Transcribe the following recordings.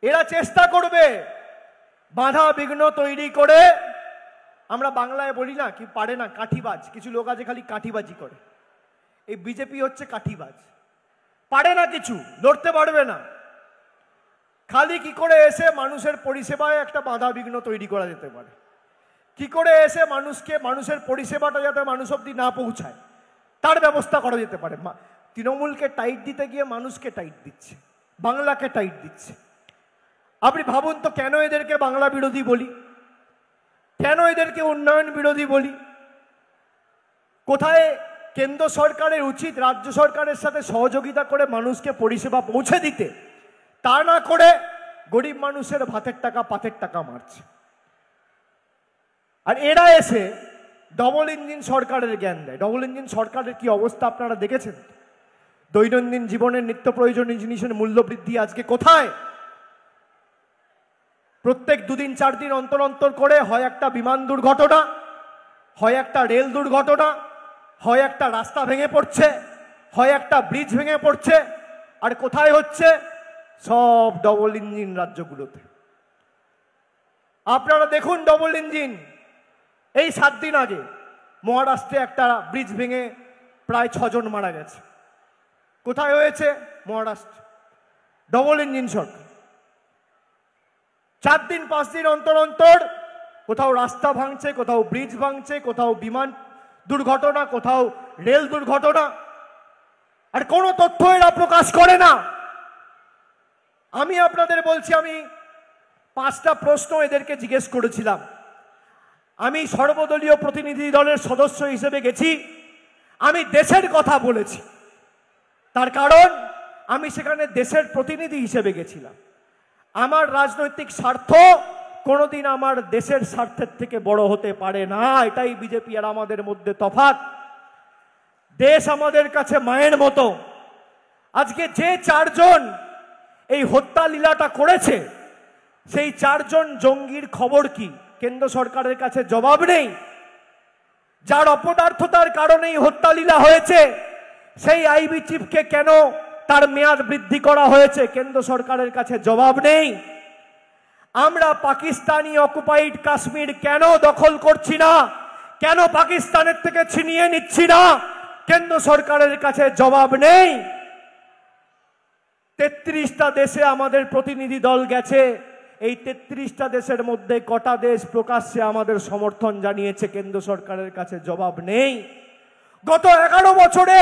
এরা চেষ্টা করবে বাধা বিঘ্ন তৈরি করে। আমরা বাংলায় বলি না কি পারে না কাঠিবাজ, কিছু লোক আছে খালি কাঠিবাজি করে। এই বিজেপি হচ্ছে কাঠিবাজ, পারে না কিছু, লড়তে পারবে না। খালি কি করে এসে মানুষের পরিষেবায় একটা বাধা বিঘ্ন তৈরি করা যেতে পারে, কি করে এসে মানুষের পরিষেবাটা যাতে মানুষ অব্দি না পৌঁছায় তার ব্যবস্থা করা যেতে পারে। তৃণমূলকে টাইট দিতে গিয়ে মানুষকে টাইট দিচ্ছে, বাংলাকে টাইট দিচ্ছে। আপনি ভাবুন তো কেন এদেরকে বাংলা বিরোধী বলি, কেন এদেরকে উন্নয়ন বিরোধী বলি? কোথায় কেন্দ্র সরকারের উচিত রাজ্য সরকারের সাথে সহযোগিতা করে মানুষকে পরিষেবা পৌঁছে দিতে, তা না করে গরিব মানুষের ভাতের টাকা পাতের টাকা মারছে। আর এরা এসে ডবল ইঞ্জিন সরকারের জ্ঞান দেয়। ডবল ইঞ্জিন সরকারের কি অবস্থা আপনারা দেখেছেন? দৈনন্দিন জীবনের নিত্য প্রয়োজনীয় জিনিসের মূল্য বৃদ্ধি আজকে কোথায়? প্রত্যেক দুদিন চার দিন অন্তর অন্তর করে হয় একটা বিমান দুর্ঘটনা, হয় একটা রেল দুর্ঘটনা, হয় একটা রাস্তা ভেঙে পড়ছে, হয় একটা ব্রিজ ভেঙে পড়ছে। আর কোথায় হচ্ছে? সব ডবল ইঞ্জিন রাজ্যগুলোতে। আপনারা দেখুন ডবল ইঞ্জিন। এই 7 দিন আগে মহারাষ্ট্রে একটা ব্রিজ ভেঙে প্রায় 6 জন মারা গেছে। কোথায় হয়েছে? মহারাষ্ট্র। ডবল ইঞ্জিন সরকার। 4 দিন 5 দিন অন্তর অন্তর কোথাও রাস্তা ভাঙছে, কোথাও ব্রিজ ভাঙছে, কোথাও বিমান দুর্ঘটনা, কোথাও রেল দুর্ঘটনা। আর কোনো তথ্য এরা প্রকাশ করে না। আমি আপনাদের বলছি, আমি 5টা প্রশ্ন এদেরকে জিজ্ঞেস করেছিলাম। আমি সর্বদলীয় প্রতিনিধি দলের সদস্য হিসেবে গেছি, আমি দেশের কথা বলেছি। তার কারণ আমি সেখানে দেশের প্রতিনিধি হিসেবে গেছিলাম। আমার রাজনৈতিক স্বার্থ কোনোদিন আমার দেশের স্বার্থের থেকে বড় হতে পারে না। এটাই বিজেপি আর আমাদের মধ্যে তফাৎ। দেশ আমাদের কাছে মায়ের মতো। আজকে যে 4 জন এই হত্যা লীলাটা করেছে, সেই 4 জন জঙ্গির খবর কি? কেন্দ্র সরকারের কাছে জবাব নেই। যার অপদার্থতার কারণেই হত্যা লীলা হয়েছে, সেই আইবি চিফকে কেন তার মেয়াদ বৃদ্ধি করা হয়েছে? কেন্দ্র সরকারের কাছে জবাব নেই। আমরা পাকিস্তানি অকুপাইড কাশ্মীর কেন দখল করছি না, কেন পাকিস্তানের থেকে ছিনিয়ে নিচ্ছি না? কেন্দ্র সরকারের কাছে জবাব নেই। 33টা দেশে আমাদের প্রতিনিধি দল গেছে। এই 33টা দেশের মধ্যে কটা দেশ প্রকাশ্যে আমাদের সমর্থন জানিয়েছে? কেন্দ্র সরকারের কাছে জবাব নেই। গত 11 বছরে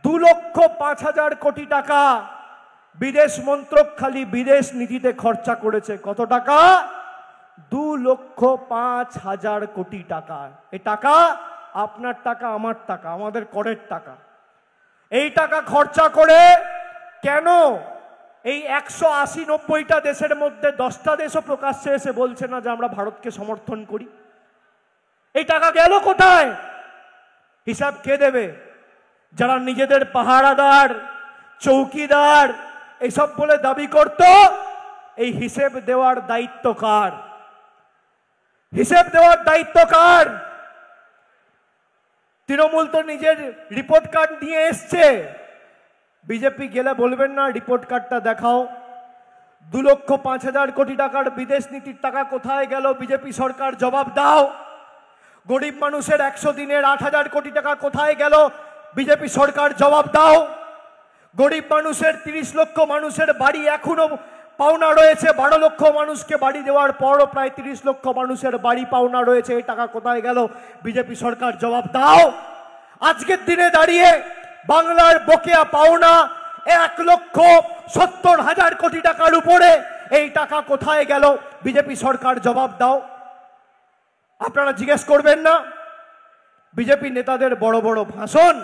2,05,000 কোটি টাকা বিদেশ মন্ত্রক খালি বিদেশ নীতিতে খরচা করেছে। কত টাকা? 2,05,000 কোটি টাকা। এই টাকা আপনার টাকা, আমার টাকা, আমাদের করের টাকা। এই টাকা খরচা করে কেন এই 180-90টা দেশের মধ্যে 10টা দেশও প্রকাশ্যে এসে বলছে না যে আমরা ভারতকে সমর্থন করি? এই টাকা গেল কোথায়? হিসাব কে দেবে? যারা নিজেদের পাহারাদার, চৌকিদার এইসব বলে দাবি করত, এই হিসেব দেওয়ার দায়িত্ব কার? হিসেব দেওয়ার দায়িত্ব কার? তৃণমূল তো নিজের রিপোর্ট কার্ড নিয়ে এসছে। বিজেপি গেলে বলবেন না রিপোর্ট কার্ডটা দেখাও? 2,05,000 কোটি টাকার বিদেশ নীতির টাকা কোথায় গেল? বিজেপি সরকার জবাব দাও। গরিব মানুষের 100 দিনের 8,000 কোটি টাকা কোথায় গেল? বিজেপি সরকার জবাব দাও। গরিব মানুষের 30 লক্ষ মানুষের বাড়ি এখনো পাওনা রয়েছে। 12 লক্ষ মানুষকে বাড়ি দেওয়ার পরও প্রায় 30 লক্ষ মানুষের বাড়ি পাওনা রয়েছে। এই টাকা কোথায় গেল? বিজেপি সরকার জবাব দাও। আজকের দিনে দাঁড়িয়ে বাংলার বকেয়া পাওনা 1,70,000 কোটি টাকার উপরে। এই টাকা কোথায় গেল? বিজেপি সরকার জবাব দাও। আপনারা জিজ্ঞেস করবেন না? বিজেপি নেতাদের বড় বড় ভাষণ,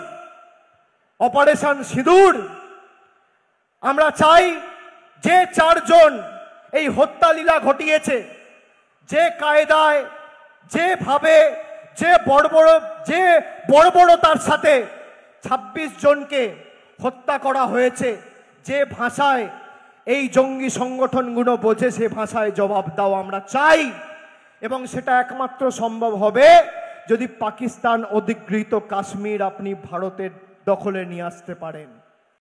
অপারেশন সিঁদুর। আমরা চাই যে 4 জন এই হত্যা লীলা ঘটিয়েছে, যে কায়দায়, যেভাবে, যে বর্বরতার সাথে 26 জনকে হত্যা করা হয়েছে, যে ভাষায় এই জঙ্গি সংগঠনগুলো বোঝে, সে ভাষায় জবাব দাও আমরা চাই। এবং সেটা একমাত্র সম্ভব হবে যদি পাকিস্তান অধিগৃহীত কাশ্মীর আপনি ভারতের দখলে নিয়ে আসতে পারেন।